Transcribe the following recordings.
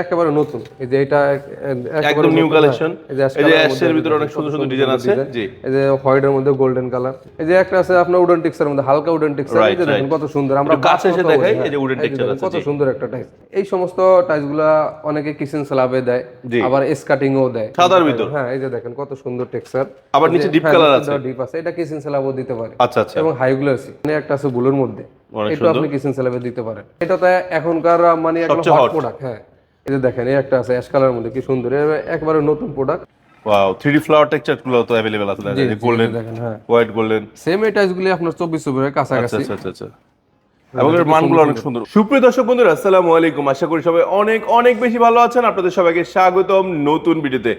একেবারে নতুন। এই যে এটা একদম নিউ কালেকশন। এই যে এই যে অ্যাশের ভিতরে অনেক সুন্দর সুন্দর ডিজাইন আছে। জি, এই যে হোয়াইটের মধ্যে গোল্ডেন কালার। এই যে একটা আছে আপনার উডেন টেক্সচার মধ্যে হালকা উডেন টেক্সচার। এই যে দেখেন কত সুন্দর। আমরা কাছে এসে দেখাই। এই যে উডেন টেক্সচার আছে, কত সুন্দর একটা টাইস। এই সমস্ত টাইসগুলা অনেকে কিচেন স্ল্যাবে দেয়, আবার স্কাটিংও দেয় সাদার ভিতর। হ্যাঁ, এই যে দেখেন কত সুন্দর টেক্সচার। আবার নিচে ডিপ কালার আছে। ডিপ আছে, এটা কিচেন স্ল্যাবও দিতে পারে। আচ্ছা আচ্ছা। এবং হাই গ্লোসি একটা আছে ব্লুর মধ্যে, এটা আপনি কিচেন স্ল্যাবে দিতে পারেন। এটাতে এখনকার মানে একটা হট প্রোডাক্ট। হ্যাঁ, এই যে দেখেন এই একটা আছে অ্যাশ কালারের মধ্যে, কি সুন্দর, একবারে নতুন product. Wow, 3D flower texture গুলো তো अवेलेबल আছে, দেখেন গোল্ডেন, দেখেন হ্যাঁ, হোয়াইট গোল্ডেন। সেম এই টাইসগুলি আপনার 24 এর কাছাকাছি। আচ্ছা আচ্ছা আচ্ছা। এবং এর মানগুলো অনেক সুন্দর। সুপ্রিয় দর্শক বন্ধুরা, আসসালামু আলাইকুম। আশা করি সবাই অনেক অনেক বেশি ভালো আছেন। আপনাদের সবাইকে স্বাগতম নতুন ভিডিওতে।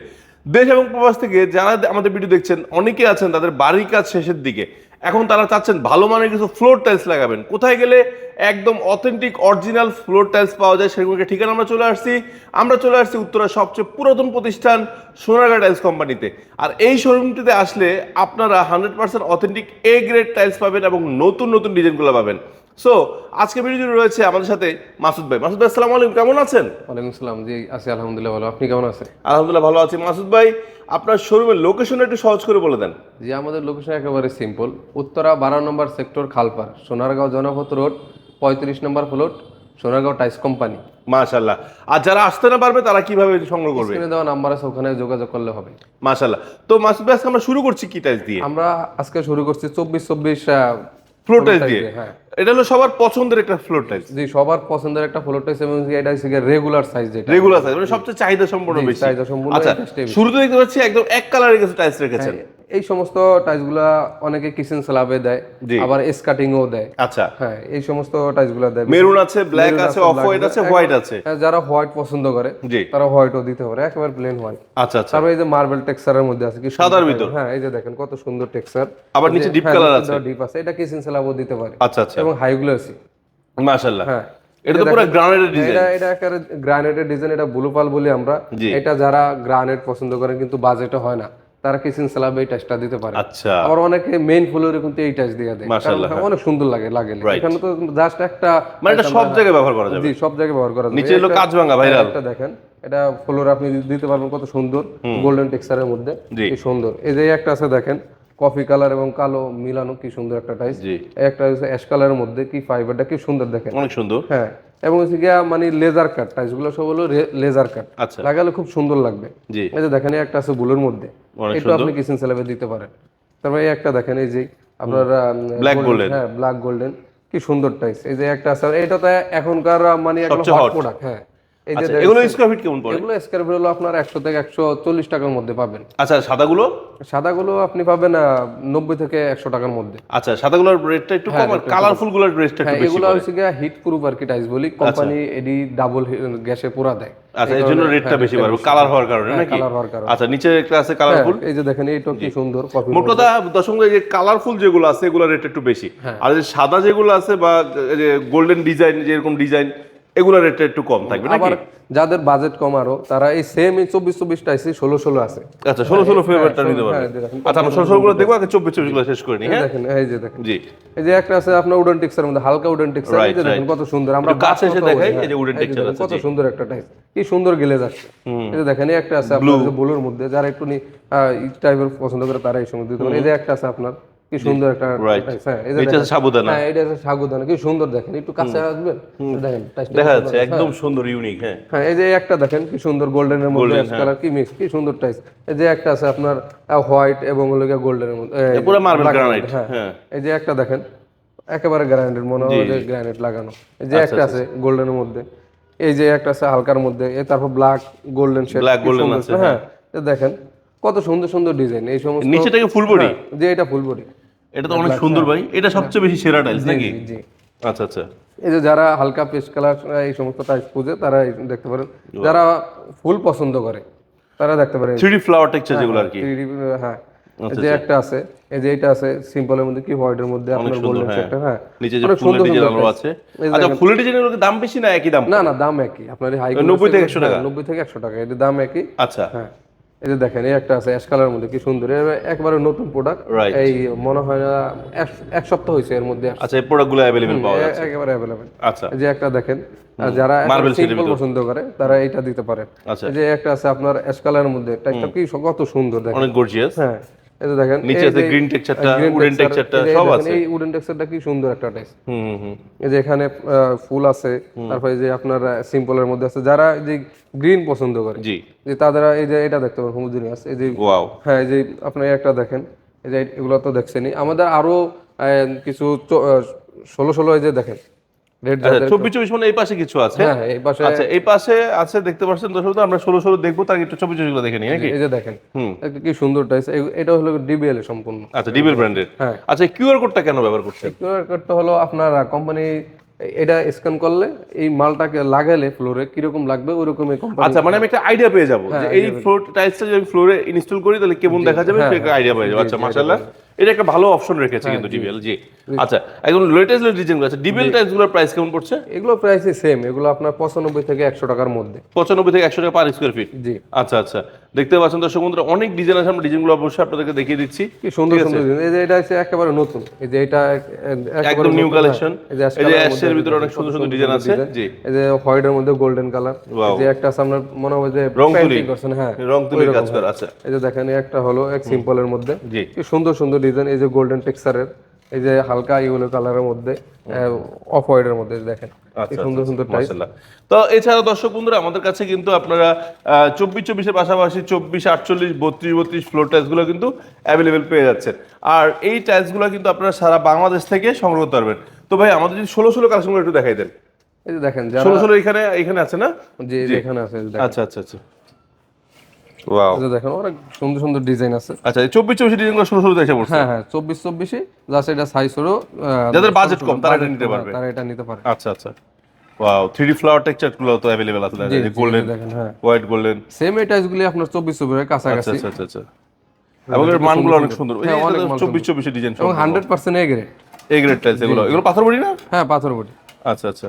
দেশ এবং প্রবাস থেকে যারা আমাদের ভিডিও দেখছেন, অনেকে আছেন তাদের বাড়ির কাজ শেষের দিকে, এখন তারা চাচ্ছেন ভালো মানের কিছু ফ্লোর টাইলস লাগাবেন। কোথায় গেলে একদম অথেন্টিক অরিজিনাল ফ্লোর টাইলস পাওয়া যায়, সেরকম একটা ঠিকানা আমরা চলে আসছি উত্তরার সবচেয়ে পুরাতন প্রতিষ্ঠান সোনারগাঁ টাইলস কোম্পানিতে। আর এই শোরুমটিতে আসলে আপনারা 100% অথেন্টিক এ গ্রেড টাইলস পাবেন এবং নতুন নতুন ডিজাইনগুলো পাবেন। সো আজকে ভিডিওতে রয়েছে আমাদের সাথে মাসুদ ভাই। মাসুদ ভাই, আসসালামু আলাইকুম, কেমন আছেন? ওয়ালাইকুম আসসালাম। জি আছি আলহামদুলিল্লাহ ভালো। আপনি কেমন আছেন? আলহামদুলিল্লাহ ভালো আছি। মাসুদ ভাই, আপনার শোরুমের লোকেশন একটু সহজ করে বলে দেন। জি, আমাদের লোকেশন একেবারে সিম্পল। উত্তরা 12 নম্বর সেক্টর, খালপাড়, সোনারগাঁও জনপথ রোড, 35 নম্বর ফ্লোর, সোনারগাঁও টাইলস কোম্পানি। মাশাআল্লাহ। আর যারা আসতে না পারবে তারা কিভাবে সংগ্রহ করবে? স্ক্রিনে দেওয়া নাম্বার আছে, ওখানে যোগাযোগ করলে হবে। মাশাআল্লাহ। তো মাসুদ ভাই, আজকে আমরা শুরু করছি কি টাইলস দিয়ে? আমরা আজকে শুরু করছি 24 ফ্লোর টাইলস দিয়ে। হ্যাঁ, এটা হলো সবার পছন্দের একটা ফ্লোর টাইলস। জি, সবার পছন্দের একটা ফ্লোর টাইলস, এবং এটা হচ্ছে রেগুলার সাইজ, যেটা রেগুলার সাইজ, মানে সবচেয়ে চাহিদা সম্পন্ন বেশি। চাহিদা সম্পূর্ণ। আচ্ছা, শুরুতে দেখতে পাচ্ছি একদম এক কালারের কিছু টাইলস রেখেছেন। এই সমস্ত টাইলসগুলা অনেকে কিচেন স্ল্যাবে দেয়, আবার স্কাটিংও দেয়। আচ্ছা, হ্যাঁ, এই সমস্ত টাইলসগুলা দেয়। মেরুন আছে, ব্ল্যাক আছে, অফ হোয়াইট আছে, হোয়াইট আছে। যারা হোয়াইট পছন্দ করে তারা হোয়াইটও দিতে পারে, একেবারে প্লেন হোয়াইট। আচ্ছা আচ্ছা। তারপরে এই যে মার্বেল টেক্সচারের মধ্যে আছে, কি সাদার ভিতর। হ্যাঁ, এই যে দেখেন কত সুন্দর টেক্সচার। আবার নিচে ডিপ কালার আছে। ডিপ আছে, এটা কিচেন স্ল্যাবও দিতে পারে। আচ্ছা আচ্ছা। এবং হাই গ্লোসি। মাশাআল্লাহ। হ্যাঁ, এটা তো পুরো গ্রানাইটের ডিজাইন। এটা একেবারে গ্রানাইটের ডিজাইন। এটা ব্লু পাল বলি আমরা। এটা যারা গ্রানাইট পছন্দ করেন কিন্তু বাজেটে হয় না, তারা কিচেন স্ল্যাবে এই টাইসটা দিতে পারে। আচ্ছা। আবার অনেকে মেইন ফ্লোরে কিন্তু এই টাইস দিয়ে দেয়, কারণ অনেক সুন্দর লাগে। এখানে তো জাস্ট একটা, মানে এটা সব জায়গায় ব্যবহার করা যাবে। জি, সব জায়গায় ব্যবহার করা যাবে। নিচে হলো কাঁচভাঙা ভাইরাল। এটা দেখেন, এটা ফ্লোরে আপনি দিতে পারবেন, কত সুন্দর গোল্ডেন টেক্সচারের মধ্যে, কি সুন্দর। এই যে একটা আছে দেখেন কফি কালার এবং কালো মিলানো, কি সুন্দর একটা টাইস। একটা হচ্ছে অ্যাশ কালারের মধ্যে, কি ফাইবারটা কি সুন্দর দেখেন, অনেক সুন্দর। হ্যাঁ, এবং হচ্ছে গিয়া মানে লেজার কাট টাইস গুলো, সব হলো লেজার কাট। আচ্ছা, লাগালে খুব সুন্দর লাগবে। এই যে দেখেন একটা আছে ব্লুর মধ্যে, এটা আপনি কিচেন স্ল্যাবে দিতে পারেন। তারপরে এই একটা দেখেন, এই যে আপনার ব্ল্যাক গোল্ডেন। হ্যাঁ, ব্ল্যাক গোল্ডেন, কি সুন্দর টাইস। এই যে একটা আছে, এটা তো এখনকার মানে একটা হট প্রোডাক্ট। হ্যাঁ, এই যে এগুলো স্কয়ার ফিট কেমন পড়ে? এগুলো স্কয়ার ফিট হলো আপনার 100 থেকে 140 টাকার মধ্যে পাবেন। আচ্ছা, সাদাগুলো? সাদাগুলো আপনি পাবেন 90 থেকে 100 টাকার মধ্যে। আচ্ছা, সাদাগুলোর রেটটা একটু কম, আর কালারফুল গুলোর রেটটা একটু বেশি। এগুলো হচ্ছে গিয়া হিট প্রুফ আর কি টাইস বলি, কোম্পানি এডি ডাবল গ্যাসে পুরা দেয়। আচ্ছা, এর জন্য রেটটা বেশি বাড়বে, কালার হওয়ার কারণে নাকি? কালার হওয়ার কারণে। আচ্ছা, নিচে একটা আছে কালারফুল। এই যে দেখেন, এইটা কি সুন্দর কফি। মোট কথা দর্শক, যে কালারফুল যেগুলো আছে এগুলোর রেট একটু বেশি, আর যে সাদা যেগুলো আছে বা যে গোল্ডেন ডিজাইন, যেরকম ডিজাইন, এগুলোর রেটটা একটু কম থাকবে নাকি? আবার যাদের বাজেট কম আরো, তারা এই সেম 24 টাইসি 16 আছে। আচ্ছা, 16 ফ্লেভারটা নিতে পারবে। আচ্ছা, আমরা 16 গুলো দেখবো, আগে 24 গুলো শেষ করে নিই। হ্যাঁ, দেখেন এই যে দেখেন, জি, এই যে একটা আছে আপনার উডেন টেক্সচারের মধ্যে হালকা উডেন টেক্সচার। এই যে দেখেন কত সুন্দর। আমরা কাছে এসে দেখাই। এই যে উডেন টেক্সচার আছে, কত সুন্দর একটা টাইস, কি সুন্দর গ্লেজ আছে। এই যে দেখেন, এই একটা আছে আপনার যে ব্লুর মধ্যে, যারা একটু এই টাইপের পছন্দ করে তারা এই সময় দিতে পারে। এই যে একটা আছে আপনার, কি সুন্দর একটা টাইস। হ্যাঁ, এই যে এটা সাবুদানা। হ্যাঁ, এটা আছে সাগুদানা, কি সুন্দর দেখেন। একটু কাছে আসবেন, দেখেন টাইসটা দেখা যাচ্ছে একদম সুন্দর, ইউনিক। হ্যাঁ হ্যাঁ, এই যে একটা দেখেন কি সুন্দর গোল্ডেনের মধ্যে অ্যাশ কালার, কি মিক্স, কি সুন্দর টাইস। এই যে একটা আছে আপনার হোয়াইট এবং গোল্ডেনের মধ্যে, পুরো মার্বেল গ্রানাইট। হ্যাঁ, এই যে একটা দেখেন একেবারে গ্রানাইটের, মনে হয় যে গ্রানাইট লাগানো। এই যে একটা আছে গোল্ডেনের মধ্যে, এই যে একটা আছে হালকার মধ্যে, তারপর black golden shade, black golden আছে। হ্যাঁ, দেখেন কত সুন্দর সুন্দর ডিজাইন। এই সমস্ত নিচেটাকে ফুল বডি, যে এটা ফুল বডি, এটা তো অনেক সুন্দর ভাই। এটা সবচেয়ে বেশি সেরা টাইলস নাকি? জি। আচ্ছা আচ্ছা। এই যে যারা হালকা পেস্ট কালার এই সমস্ত টাইপ খুঁজে, তারা দেখতে পারেন। যারা ফুল পছন্দ করে তারা দেখতে পারেন 3D ফ্লাওয়ার টেক্সচার যেগুলো আর কি। হ্যাঁ, এই যে একটা আছে, এই যে এটা আছে সিম্পলের মধ্যে, কি হোয়াইটের মধ্যে আপনার গোল্ডেন শেডটা। হ্যাঁ, নিচে যে ফুলের ডিজাইন আছে। আচ্ছা, ফুলের ডিজাইনের দাম বেশি না একই দাম? না না, দাম একই। আপনার হাই 90 থেকে 100 টাকা। 90 থেকে 100 টাকা, এর দাম একই। আচ্ছা, হ্যাঁ, এই যে দেখেন এই একটা আছে অ্যাশ কালারের মধ্যে কি সুন্দর, একবারে নতুন প্রোডাক্ট। Right. এই মনে হয় না এক সপ্তাহ হয়েছে এর মধ্যে আচ্ছা, এই প্রোডাক্টগুলো অ্যাভেলেবেল পাওয়া যাচ্ছে। একেবারে অ্যাভেলেবেল। আচ্ছা এই যে একটা দেখেন, যারা Marble shade এর সিম্পল ভিতর। পছন্দ করে তারা এটা দিতে পারে। আচ্ছা। এই যে একটা আছে আপনার অ্যাশ কালারের মধ্যে, টাইপটা কি কত সুন্দর দেখেন। অনেক গর্জিয়াস। হ্যাঁ এই যে দেখেন নিচে আছে গ্রিন টেক্সচারটা, উডেন টেক্সচারটা সব আছে। এই উডেন টেক্সচারটা কি সুন্দর একটা টাইস। হুম। এই যে এখানে ফুল আছে, তারপরে যে আপনার সিম্পলের মধ্যে আছে, যারা যে গ্রিন পছন্দ করে জি। যে তারা এই যে এটা দেখতে পারেন হোমোজিনিয়াস। এই যে ওয়াও। হ্যাঁ এই যে আপনি একটা দেখেন, এই যে এগুলো তো দেখছেনই। আমাদের আরো কিছু 16 এই যে দেখেন রেড আচ্ছা 24 মানে এই পাশে কিছু আছে। হ্যাঁ এই পাশে আচ্ছা এই পাশে আছে দেখতে পাচ্ছেন দর্শক, আমরা 16 দেখবো, তার একটু 24 গুলো দেখে নিই নাকি? এই যে দেখেন একটা কি সুন্দর টাইস। এটা হলো ডিবিএল এর সম্পূর্ণ। আচ্ছা ডিবেল ব্র্যান্ডের। হ্যাঁ। আচ্ছা কিউআর কোডটা কেন ব্যবহার করছেন? কিউআর কোডটা হলো আপনার কোম্পানি এটা স্ক্যান করলে এই মালটাকে লাগালে ফ্লোরে কিরকম লাগবে ওইরকমই কোম্পানি। আচ্ছা মানে আমি একটা আইডিয়া পেয়ে যাবো যে এই ফ্লোর টাইলসটা যদি ফ্লোরে ইনস্টল করি তাহলে কেমন দেখা যাবে সেটা একটা আইডিয়া পেয়ে যাবো। আচ্ছা মাশাআল্লাহ, এটা একটা ভালো অপশন রেখেছে কিন্তু ডিবিএল। জি আচ্ছা একদম লেটেস্ট ডিজাইনগুলো আছে। ডিবিএল টাইলসগুলোর প্রাইস কেমন পড়ছে? এগুলো প্রাইসই সেম, এগুলো আপনার 95 থেকে 100 টাকার মধ্যে। 95 থেকে 100 টাকা পার স্কয়ার ফিট। জি আচ্ছা দেখতে পাচ্ছেন দর্শক বন্ধুরা, অনেক ডিজাইন আছে, আমরা ডিজাইনগুলো অবশ্যই আপনাদেরকে দেখিয়ে দিচ্ছি। কি সুন্দর সুন্দর ডিজাইন। এই যে এটা হচ্ছে একেবারে নতুন, এই যে এটা একদম নিউ কালেকশন। এই যে এই যে অ্যাশের ভিতরে অনেক সুন্দর সুন্দর ডিজাইন আছে। জি এই যে হোয়াইটের মধ্যে গোল্ডেন কালার। এই যে একটা আছে আপনার মনে হয় যে রং তুলি পেইন্টিং করছেন। হ্যাঁ রং তুলি কাজ করা আছে। এই যে দেখেন এই একটা হলো এক সিম্পলের মধ্যে জি কি সুন্দর সুন্দর ডিজাইন। এই যে গোল্ডেন টেক্সচারের, এই যে হালকা ইয়েলো কালারের মধ্যে, অফ হোয়াইটের মধ্যে দেখেন কি সুন্দর সুন্দর টাইপ। মাশাআল্লাহ। তো এছাড়া দর্শক বন্ধুরা আমাদের কাছে কিন্তু আপনারা 24 এর পাশাপাশি 24, 48, 32 ফ্লোর টাইলসগুলো কিন্তু অ্যাভেলেবেল পেয়ে যাচ্ছেন। আর এই টাইলসগুলো কিন্তু আপনারা সারা বাংলাদেশ থেকে সংগ্রহ করতে পারবেন। তো ভাই আমাদের যদি 16 কালেকশনগুলো একটু দেখাই দেন। এই যে দেখেন যারা 16 এখানে আছে না? জি এখানে আছে, এই যে দেখেন। আচ্ছা ওয়াও। এই যে দেখেন অনেক সুন্দর সুন্দর ডিজাইন আছে। আচ্ছা এই 24 ডিজাইনগুলো 16 দেখে পড়ছে। হ্যাঁ 24 জাস্ট এটা সাইজ হলো যাদের বাজেট কম তারা এটা নিতে পারবে। তারা এটা নিতে পারে। আচ্ছা ওয়াও, 3D ফ্লাওয়ার টেক্সচারগুলো তো अवेलेबल আছে, যে গোল্ডেন, দেখেন হ্যাঁ হোয়াইট গোল্ডেন। সেম এই টাইলসগুলি আপনার 24 এর কাছাকাছি। আচ্ছা এবং এর মানগুলো অনেক সুন্দর। এই 24 ডিজাইন এবং 100% A grade. A grade tiles এগুলো পাথর বডি না? হ্যাঁ পাথর বডি। আচ্ছা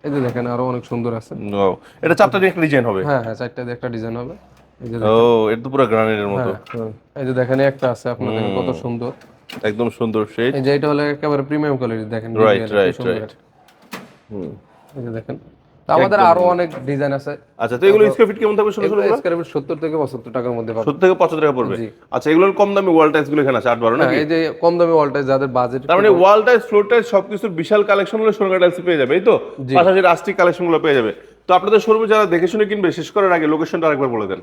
এই যে দেখেন আরো অনেক সুন্দর আছে। ওয়াও, এটা চারটা দিয়ে একটা ডিজাইন হবে। হ্যাঁ চারটা দিয়ে একটা ডিজাইন হবে। এই যে ও এটা তো পুরো গ্রানাইটের মতো। এই যে দেখেন একটা আছে আপনার, দেখেন কত সুন্দর, একদম সুন্দর শেড। এই যে এটা হলো একেবারে প্রিমিয়াম কোয়ালিটি দেখেন। রাইট এই যে দেখেন তো আমাদের আরো অনেক ডিজাইন আছে। আচ্ছা তো এগুলো স্কয়ার ফিট কেমন থাকবে? 16 স্কয়ার ফিট 70 থেকে 75 টাকার মধ্যে পাবেন। 70 থেকে 75 টাকা পড়বে। আচ্ছা এগুলোর কম দামি ওয়াল টাইলস গুলো এখানে আছে 8-12 নাকি? এই যে কম দামি ওয়াল টাইলস যাদের বাজেট, তার মানে ওয়াল টাইলস, ফ্লোর টাইলস সবকিছুর বিশাল কালেকশন হলো সোনার টাইলস পেয়ে যাবে, এই তো? পাশাপাশি রাস্টিক কালেকশনগুলো পেয়ে যাবে। তো আপনাদের শোরুমে যারা দেখে শুনে কিনবে শেষ করার আগে লোকেশনটা আরেকবার বলে দেন।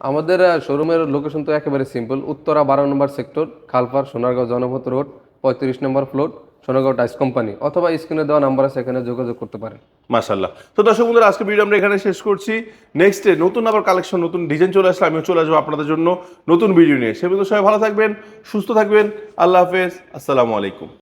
আমাদের শোরুমের লোকেশন তো একেবারে সিম্পল, উত্তরা 12 নম্বর সেক্টর, খালপার, সোনারগাঁও জনপথ রোড, 35 নম্বর ফ্লোর, সোনারগাঁও টাইলস কোম্পানি, অথবা স্ক্রিনে দেওয়া নাম্বার আছে এখানে যোগাযোগ করতে পারেন। মাশাআল্লাহ। তো দর্শক বন্ধুরা আজকে ভিডিও আমরা এখানে শেষ করছি। নেক্সট ডে নতুন আবার কালেকশন, নতুন ডিজাইন চলে আসলে আমিও চলে আসবো আপনাদের জন্য নতুন ভিডিও নিয়ে। সে পর্যন্ত সবাই ভালো থাকবেন, সুস্থ থাকবেন। আল্লাহ হাফেজ, আসসালামু আলাইকুম।